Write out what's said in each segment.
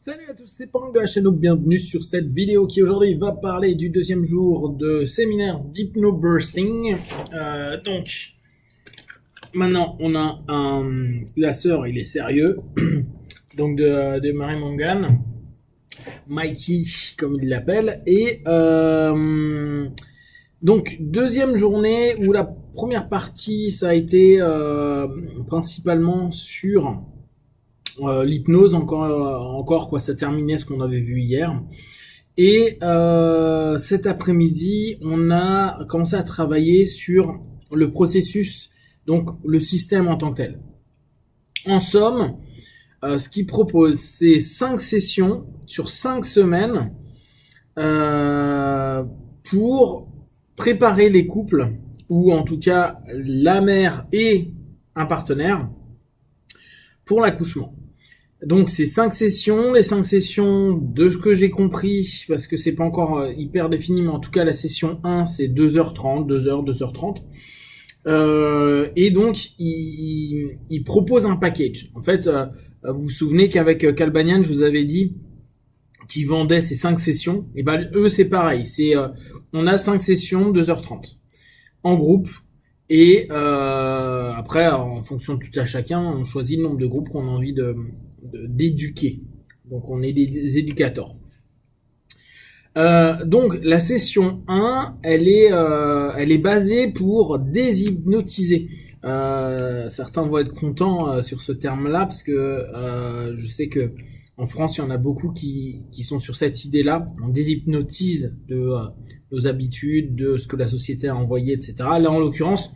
Salut à tous, c'est Pang de la chaîne, bienvenue sur cette vidéo qui aujourd'hui va parler du deuxième jour de séminaire d'hypnobursting. Donc, maintenant on a un classeur, il est sérieux, donc de Mary Mangan, Mikey comme il l'appelle, et donc deuxième journée où la première partie ça a été principalement sur l'hypnose, encore quoi, ça terminait ce qu'on avait vu hier. Et cet après-midi, on a commencé à travailler sur le processus, donc le système en tant que tel. En somme, ce qu'il propose, c'est 5 sessions sur 5 semaines pour préparer les couples, ou en tout cas la mère et un partenaire, pour l'accouchement. Donc c'est 5 sessions, les 5 sessions de ce que j'ai compris, parce que c'est pas encore hyper défini, mais en tout cas la session 1 c'est 2h30, 2h30. Et donc il propose un package. En fait, vous vous souvenez qu'avec Calbanian, je vous avais dit qu'ils vendaient ces 5 sessions, et ben eux c'est pareil, on a 5 sessions 2h30 en groupe. Et après, en fonction de tout à chacun, on choisit le nombre de groupes qu'on a envie d'éduquer. Donc on est des éducateurs. Donc la session 1, elle est basée pour déshypnotiser. Certains vont être contents sur ce terme-là, parce que je sais que en France, il y en a beaucoup qui sont sur cette idée-là. On déshypnotise de nos habitudes, de ce que la société a envoyé, etc. Là, en l'occurrence,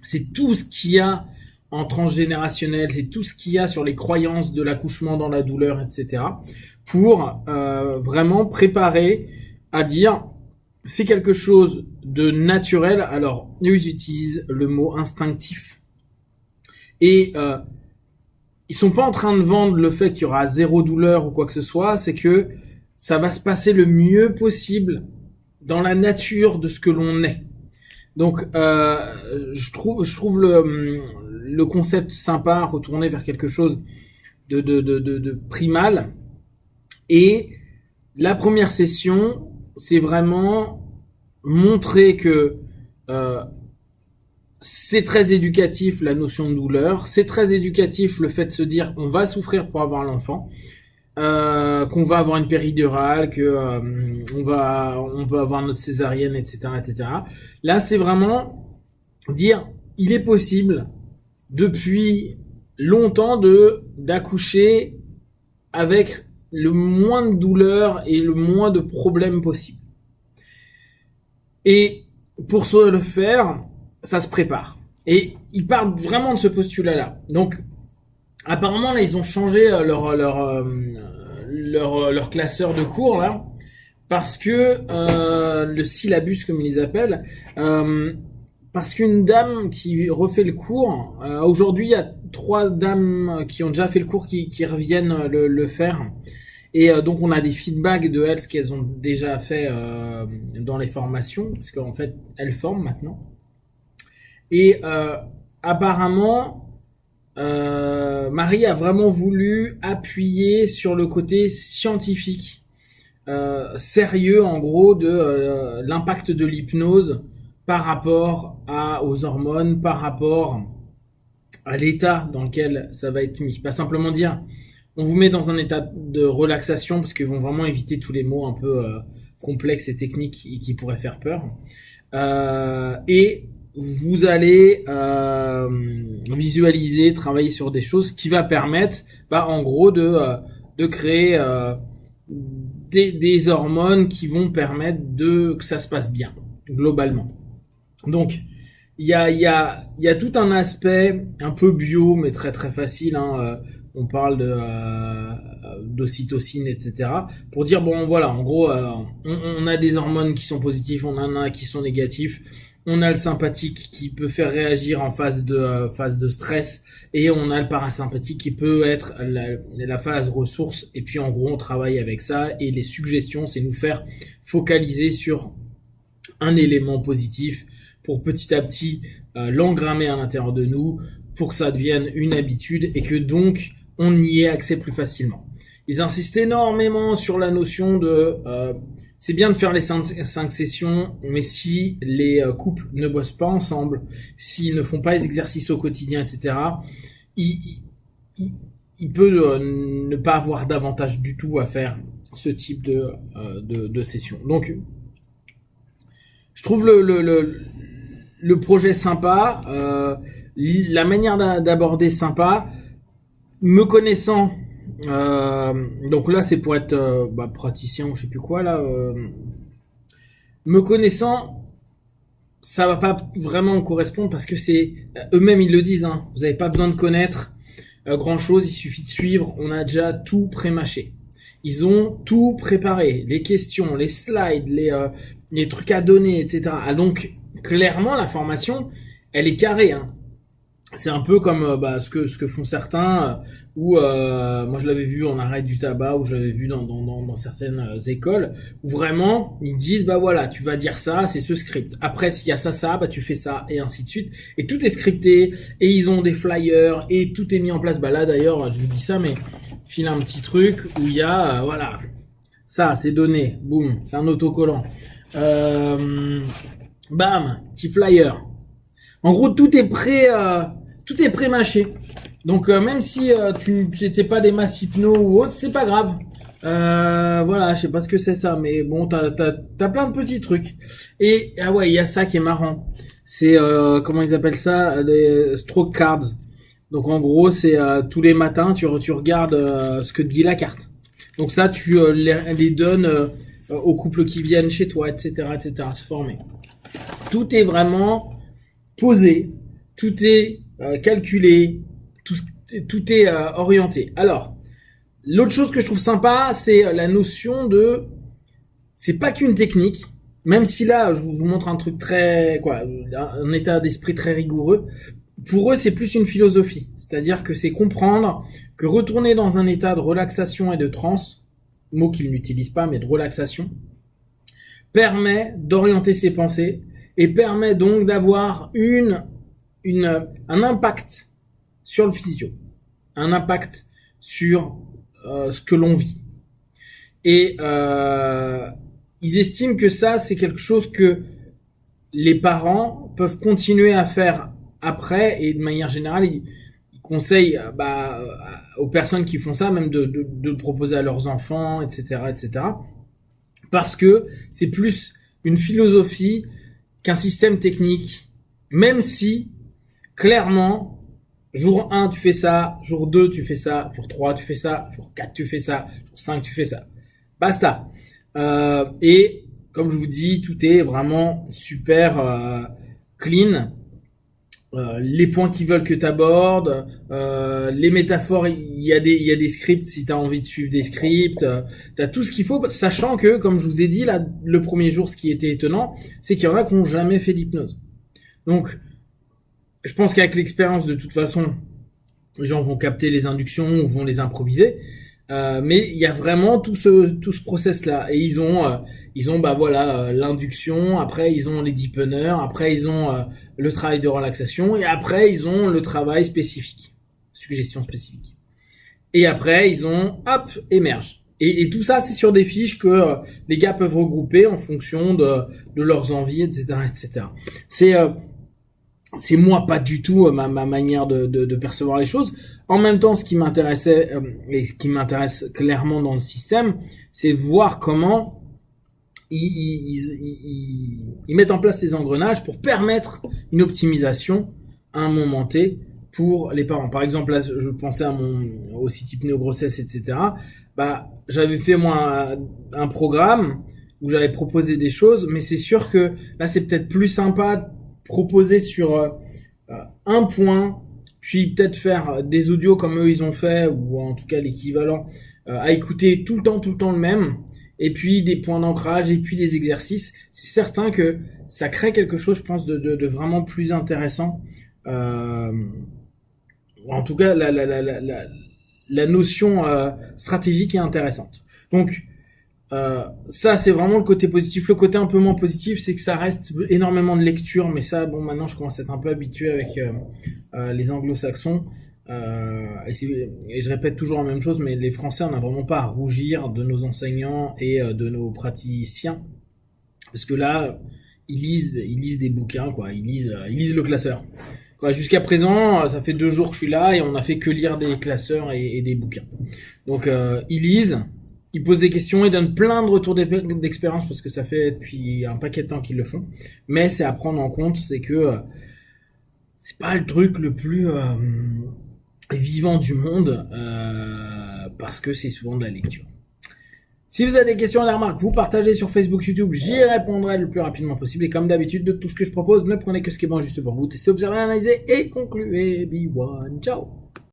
c'est tout ce qu'il y a en transgénérationnel, c'est tout ce qu'il y a sur les croyances de l'accouchement dans la douleur, etc. Pour vraiment préparer à dire c'est quelque chose de naturel. Alors, ils utilisent le mot instinctif. Et ils sont pas en train de vendre le fait qu'il y aura zéro douleur ou quoi que ce soit, c'est que ça va se passer le mieux possible dans la nature de ce que l'on est. Donc je trouve le concept sympa, retourner vers quelque chose de primal. Et la première session, c'est vraiment montrer que c'est très éducatif la notion de douleur, c'est très éducatif le fait de se dire on va souffrir pour avoir l'enfant, qu'on va avoir une péridurale, que on peut avoir notre césarienne, etc., etc. Là, c'est vraiment dire il est possible depuis longtemps d'accoucher avec le moins de douleur et le moins de problèmes possible. Et pour le faire, ça se prépare. Et ils partent vraiment de ce postulat-là. Donc, apparemment, là, ils ont changé leur classeur de cours, là, parce que le syllabus, comme ils les appellent, parce qu'une dame qui refait le cours, aujourd'hui, il y a 3 dames qui ont déjà fait le cours qui reviennent le faire. Et donc on a des feedbacks de elles, ce qu'elles ont déjà fait dans les formations, parce qu'en fait elles forment maintenant. Et apparemment Marie a vraiment voulu appuyer sur le côté scientifique, sérieux en gros de l'impact de l'hypnose par rapport aux hormones, par rapport à l'état dans lequel ça va être mis. Pas simplement dire on vous met dans un état de relaxation, parce qu'ils vont vraiment éviter tous les mots un peu complexes et techniques qui pourraient faire peur. Et vous allez visualiser, travailler sur des choses qui va permettre, en gros, de créer des hormones qui vont permettre que ça se passe bien, globalement. Donc, il y a tout un aspect un peu bio, mais très très facile, on parle d'ocytocine, etc. Pour dire, bon voilà, en gros, on a des hormones qui sont positives, on en a qui sont négatifs, on a le sympathique qui peut faire réagir en phase de stress, et on a le parasympathique qui peut être la phase ressource, et puis en gros on travaille avec ça, et les suggestions c'est nous faire focaliser sur un élément positif pour petit à petit l'engrammer à l'intérieur de nous, pour que ça devienne une habitude, et que donc on y ait accès plus facilement. Ils insistent énormément sur la notion de c'est bien de faire les cinq sessions, mais si les couples ne bossent pas ensemble, s'ils ne font pas les exercices au quotidien, etc., il, il, il peut ne pas avoir d'avantage du tout à faire ce type de session. Donc, je trouve le projet sympa, la manière d'aborder sympa, me connaissant. Donc là, c'est pour être praticien ou je sais plus quoi là. Me connaissant, ça va pas vraiment correspondre parce que c'est eux-mêmes ils le disent. Hein, vous n'avez pas besoin de connaître grand chose, il suffit de suivre. On a déjà tout pré-mâché. Ils ont tout préparé, les questions, les slides, les trucs à donner, etc. Ah, donc clairement, la formation, elle est carrée. Hein. C'est un peu comme ce que font certains, ou moi je l'avais vu en arrêt du tabac, ou je l'avais vu dans certaines écoles, où vraiment ils disent bah voilà, tu vas dire ça, c'est ce script. Après s'il y a ça, bah tu fais ça, et ainsi de suite. Et tout est scripté, et ils ont des flyers, et tout est mis en place. Bah là d'ailleurs, je vous dis ça, mais file un petit truc où il y a voilà, ça c'est donné, boum, c'est un autocollant. Bam, petit flyer. En gros tout est prêt. Tout est pré-mâché. Donc même si tu n'étais pas des masses hypno ou autre, c'est pas grave. Voilà, je sais pas ce que c'est ça, mais bon, t'as plein de petits trucs. Et ah ouais, il y a ça qui est marrant. C'est comment ils appellent ça, les stroke cards. Donc en gros, c'est tous les matins, tu regardes ce que te dit la carte. Donc ça, tu les donnes aux couples qui viennent chez toi, etc., etc., se former. Tout est vraiment posé. Tout est calculé, tout est orienté. Alors, l'autre chose que je trouve sympa, c'est la notion de, c'est pas qu'une technique, même si là, je vous montre un truc un état d'esprit très rigoureux. Pour eux, c'est plus une philosophie, c'est-à-dire que c'est comprendre que retourner dans un état de relaxation et de transe, mot qu'ils n'utilisent pas, mais de relaxation, permet d'orienter ses pensées et permet donc d'avoir un impact sur le physio, un impact sur ce que l'on vit. Et ils estiment que ça, c'est quelque chose que les parents peuvent continuer à faire après, et de manière générale, ils conseillent aux personnes qui font ça, même de le proposer à leurs enfants, etc., etc., parce que c'est plus une philosophie qu'un système technique, même si clairement, jour 1, tu fais ça, jour 2, tu fais ça, jour 3, tu fais ça, jour 4, tu fais ça, jour 5, tu fais ça. Basta. Et comme je vous dis, tout est vraiment super clean. Les points qu'ils veulent que tu abordes, les métaphores, il y a des scripts si tu as envie de suivre des scripts, tu as tout ce qu'il faut, sachant que, comme je vous ai dit, là, le premier jour, ce qui était étonnant, c'est qu'il y en a qui n'ont jamais fait d'hypnose. Donc, je pense qu'avec l'expérience, de toute façon, les gens vont capter les inductions ou vont les improviser. Mais il y a vraiment tout ce process-là. Et ils ont l'induction, après ils ont les deepeners, après ils ont le travail de relaxation, et après ils ont le travail spécifique, suggestion spécifique. Et après ils ont, émerge. Et tout ça, c'est sur des fiches que les gars peuvent regrouper en fonction de leurs envies, etc., etc. C'est moi pas du tout ma manière de percevoir les choses. En même temps, ce qui m'intéressait et ce qui m'intéresse clairement dans le système, c'est voir comment ils mettent en place ces engrenages pour permettre une optimisation à un moment T pour les parents. Par exemple, là, je pensais au site hypno-grossesse, etc. J'avais fait moi un programme où j'avais proposé des choses, mais c'est sûr que là, c'est peut-être plus sympa proposer sur un point, puis peut-être faire des audios comme eux ils ont fait, ou en tout cas l'équivalent, à écouter tout le temps le même, et puis des points d'ancrage, et puis des exercices. C'est certain que ça crée quelque chose, je pense, de vraiment plus intéressant. En tout cas, la notion stratégique est intéressante. Donc, ça c'est vraiment le côté positif. Le côté un peu moins positif, c'est que ça reste énormément de lecture, mais ça, bon, maintenant je commence à être un peu habitué avec les anglo-saxons. Et je répète toujours la même chose, mais les Français, on n'a vraiment pas à rougir de nos enseignants et de nos praticiens, parce que là, ils lisent des bouquins, quoi. Ils lisent le classeur. Quoi, jusqu'à présent, ça fait 2 jours que je suis là et on a fait que lire des classeurs et des bouquins. Donc, ils lisent, ils posent des questions, ils donnent plein de retours d'expérience parce que ça fait depuis un paquet de temps qu'ils le font. Mais c'est à prendre en compte, c'est que c'est pas le truc le plus vivant du monde parce que c'est souvent de la lecture. Si vous avez des questions et des remarques, vous partagez sur Facebook, YouTube, j'y répondrai le plus rapidement possible. Et comme d'habitude, de tout ce que je propose, ne prenez que ce qui est bon juste pour vous. Testez, observez, analysez et concluez. Be one. Ciao.